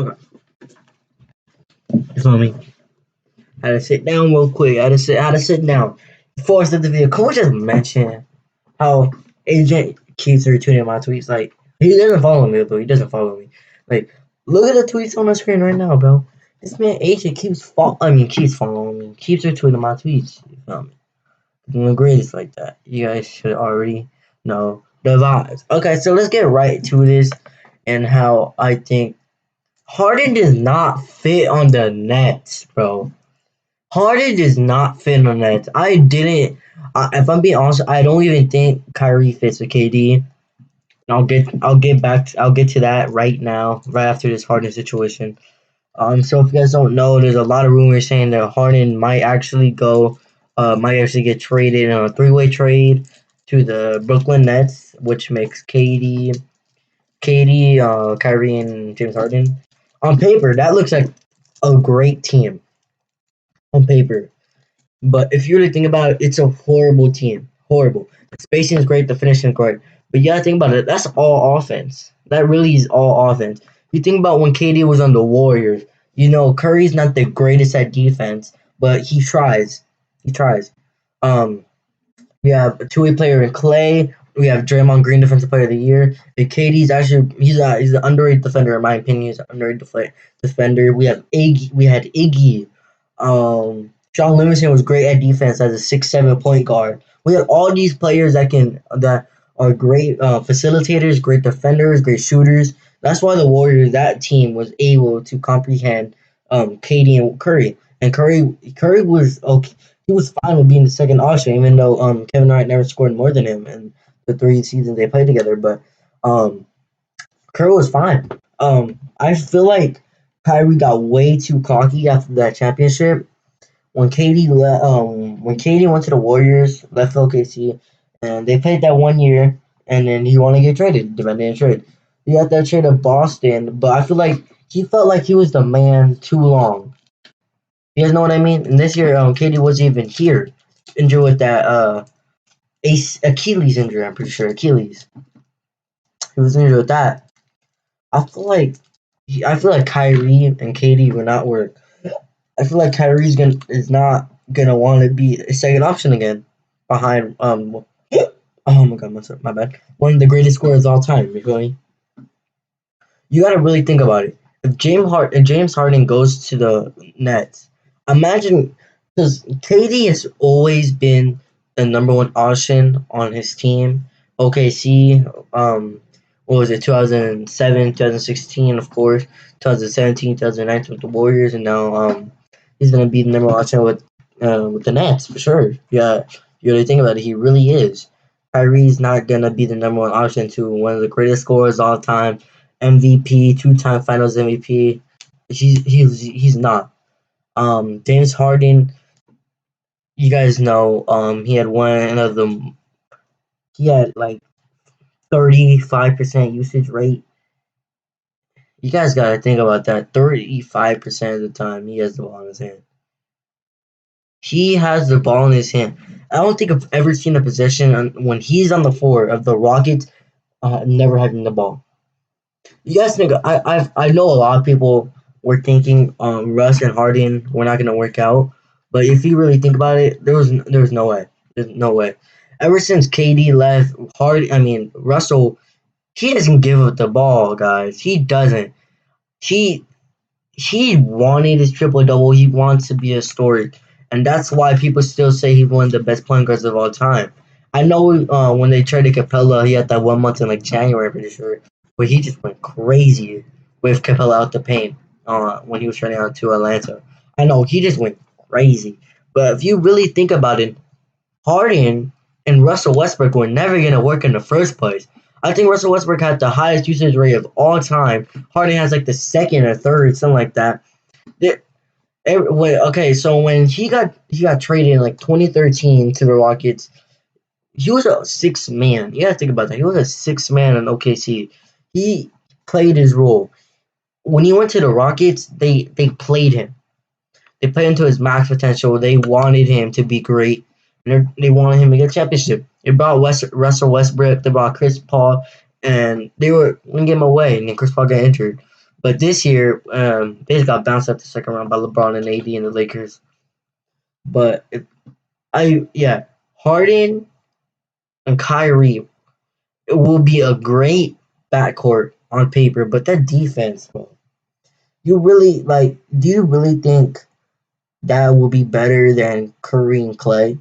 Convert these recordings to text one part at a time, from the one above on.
Okay. You feel me? I had to sit down real quick. I had to sit down before I started the video. Can we just mention how Agent keeps retweeting my tweets? Like, he doesn't follow me, though. He doesn't follow me. Like, look at the tweets on the screen right now, bro. This man Agent keeps following me, keeps retweeting my tweets. You feel me? I'm the greatest like that. You guys should already know the vibes. Okay, so let's get right to this and how I think Harden does not fit on the Nets, bro. Harden does not fit on the Nets. If I'm being honest, I don't even think Kyrie fits with KD. I'll get to that right now, right after this Harden situation. So if you guys don't know, there's a lot of rumors saying that Harden might actually get traded in a three-way trade to the Brooklyn Nets, which makes Kyrie, Kyrie, and James Harden. On paper, that looks like a great team. On paper. But if you really think about it, it's a horrible team. Horrible. The spacing is great, the finishing is great. But you gotta think about it, that's all offense. That really is all offense. You think about when KD was on the Warriors, you know, Curry's not the greatest at defense, but he tries. He tries. We have a two-way player in Clay. We have Draymond Green, Defensive Player of the Year. And KD's actually he's an underrated defender in my opinion. He's an underrated defender. We had Iggy. John Livingston was great at defense as a 6'7" point guard. We had all these players that are great facilitators, great defenders, great shooters. That's why the Warriors, that team, was able to comprehend KD and Curry. And Curry was okay. He was fine with being the second option, even though Kevin Durant never scored more than him in the 3 seasons they played together. But Curry was fine. I feel like Kyrie got way too cocky after that championship. When KD went to the Warriors, left OKC, and they played that 1 year, and then he wanted to get traded, demanded a trade. He got that trade to Boston, but I feel like he felt like he was the man too long. You guys know what I mean? And this year, KD wasn't even here, injured with that Achilles injury. I'm pretty sure Achilles. He was injured with that. I feel like Kyrie and KD will not work. I feel like Kyrie's is not gonna want to be a second option again behind oh my god, my bad. One of the greatest scorers of all time. You feel me? You gotta really think about it. If James Harden goes to the Nets, imagine, because KD has always been the number one option on his team. OKC, what was it, 2007, 2016, of course, 2017, 2019 with the Warriors, and now he's gonna be the number one option with the Nets for sure. Yeah, you really think about it, he really is. Kyrie's not gonna be the number one option to one of the greatest scorers of all time, MVP, 2-time Finals MVP. He's not. James Harden, you guys know, he had like 35% usage rate. You guys gotta think about that. 35% of the time he has the ball in his hand. He has the ball in his hand. I don't think I've ever seen a possession when he's on the floor of the Rockets never having the ball. You guys think I know a lot of people were thinking Russ and Harden were not gonna work out, but if you really think about it, there was no way. There's no way. Ever since KD left, Russell, he doesn't give up the ball, guys. He doesn't. He wanted his triple-double. He wants to be historic. And that's why people still say he's one of the best point guards of all time. I know when they traded Capella, he had that 1 month in like January, I'm pretty sure. But he just went crazy with Capella out the paint when he was traded out to Atlanta. I know, he just went crazy. But if you really think about it, Harden and Russell Westbrook were never going to work in the first place. I think Russell Westbrook had the highest usage rate of all time. Harden has like the second or third, something like that. So when he got traded in like 2013 to the Rockets, he was a sixth man. You gotta think about that. He was a sixth man in OKC. He played his role. When he went to the Rockets, they played him. They played him to his max potential. They wanted him to be great. They wanted him to get a championship. They brought Russell Westbrook. They brought Chris Paul, and they were going to get him away. And then Chris Paul got injured. But this year, they just got bounced out the second round by LeBron and AD and the Lakers. But Harden and Kyrie, it will be a great backcourt on paper. But that defense, bro, you really like? Do you really think that will be better than Curry and Clay?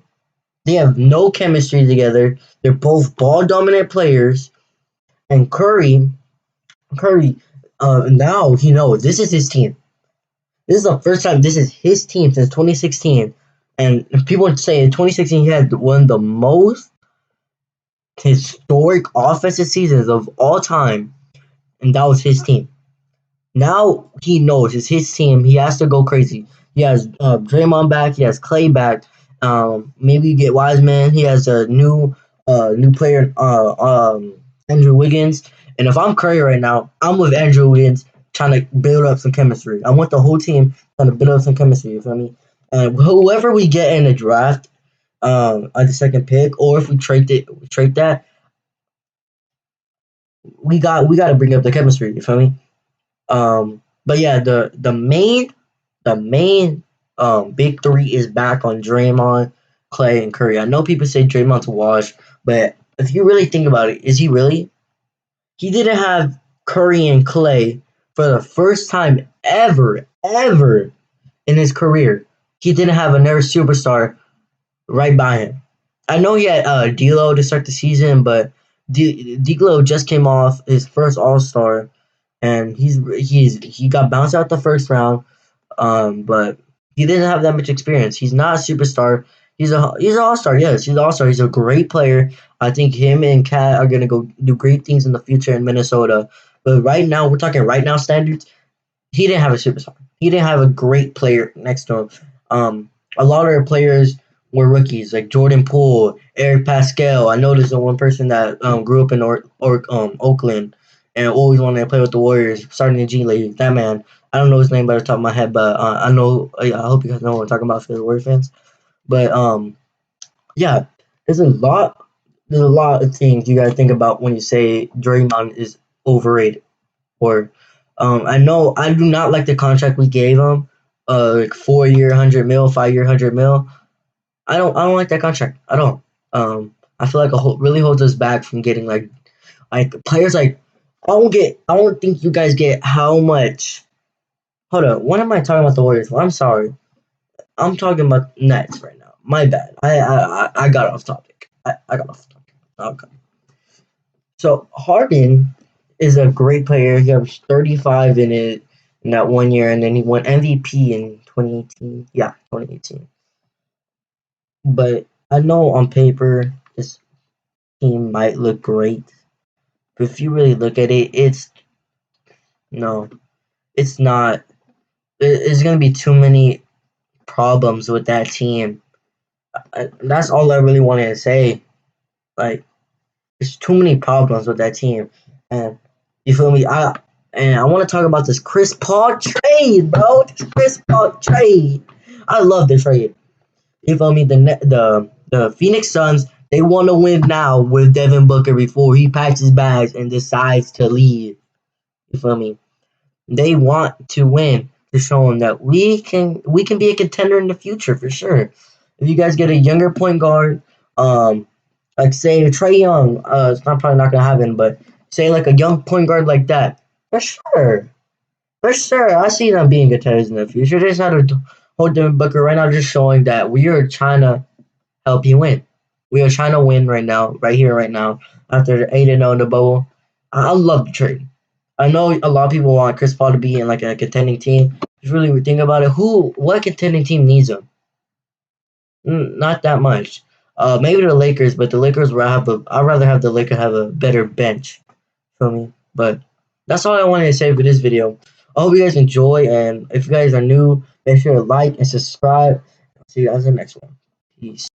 They have no chemistry together. They're both ball dominant players, and Curry, now he knows this is his team. This is the first time this is his team since 2016. And people say in 2016 he had one of the most historic offensive seasons of all time, and that was his team. Now he knows it's his team. He has to go crazy. He has Draymond back. He has Clay back. Maybe you get Wiseman. He has a new player, Andrew Wiggins. And if I'm Curry right now, I'm with Andrew Wiggins trying to build up some chemistry. I want the whole team trying to build up some chemistry. You feel me? And whoever we get in the draft, at the second pick, or if we trade that, we got to bring up the chemistry. You feel me? But yeah, the main big three is back on Draymond, Clay, and Curry. I know people say Draymond's washed, but if you really think about it, is he really? He didn't have Curry and Clay for the first time ever in his career. He didn't have another superstar right by him. I know he had D'Lo to start the season, but D'Lo just came off his first All Star, and he got bounced out the first round. But he didn't have that much experience. He's not a superstar. He's an all star. Yes, he's an all star. He's a great player. I think him and Cat are gonna go do great things in the future in Minnesota. But right now, we're talking right now standards. He didn't have a superstar. He didn't have a great player next to him. A lot of their players were rookies, like Jordan Poole, Eric Pascal. I know there's one person that grew up in Oakland and always wanted to play with the Warriors, starting in G League. That man, I don't know his name by the top of my head, but I know. I hope you guys know what I'm talking about for the Warriors fans. But yeah, there's a lot. There's a lot of things you gotta think about when you say Draymond is overrated. Or I know I do not like the contract we gave him. Like 4 year 100 mil, 5 year 100 mil. I don't like that contract. I don't. I feel like it really holds us back from getting like players like I don't think you guys get how much. Hold on, what am I talking about the Warriors? Well, I'm sorry. I'm talking about Nets right now. My bad. I got off topic. I got off topic. Okay. So Harden is a great player. He averaged 35 in that 1 year, and then he won MVP in 2018. Yeah, 2018. But I know on paper this team might look great, but if you really look at it, no, it's not. There's gonna be too many problems with that team. That's all I really wanted to say. Like, there's too many problems with that team, and you feel me? I want to talk about this Chris Paul trade, bro. This Chris Paul trade. I love the trade. You feel me? The Phoenix Suns, they want to win now with Devin Booker before he packs his bags and decides to leave. You feel me? They want to win to show them that we can be a contender in the future for sure. If you guys get a younger point guard, like say Trae Young, it's probably not gonna happen, but say like a young point guard like that, for sure. For sure, I see them being contenders in the future. They just had to hold Devin Booker right now, just showing that we are trying to help you win. We are trying to win right now, right here, right now. After 8-0 in the bubble, I love the trade. I know a lot of people want Chris Paul to be in like a contending team. Just really think about it. What contending team needs him? Not that much. Maybe the Lakers, but the Lakers I'd rather have the Lakers have a better bench. Feel me? But that's all I wanted to say for this video. I hope you guys enjoy, and if you guys are new, make sure to like and subscribe. I'll see you guys in the next one. Peace.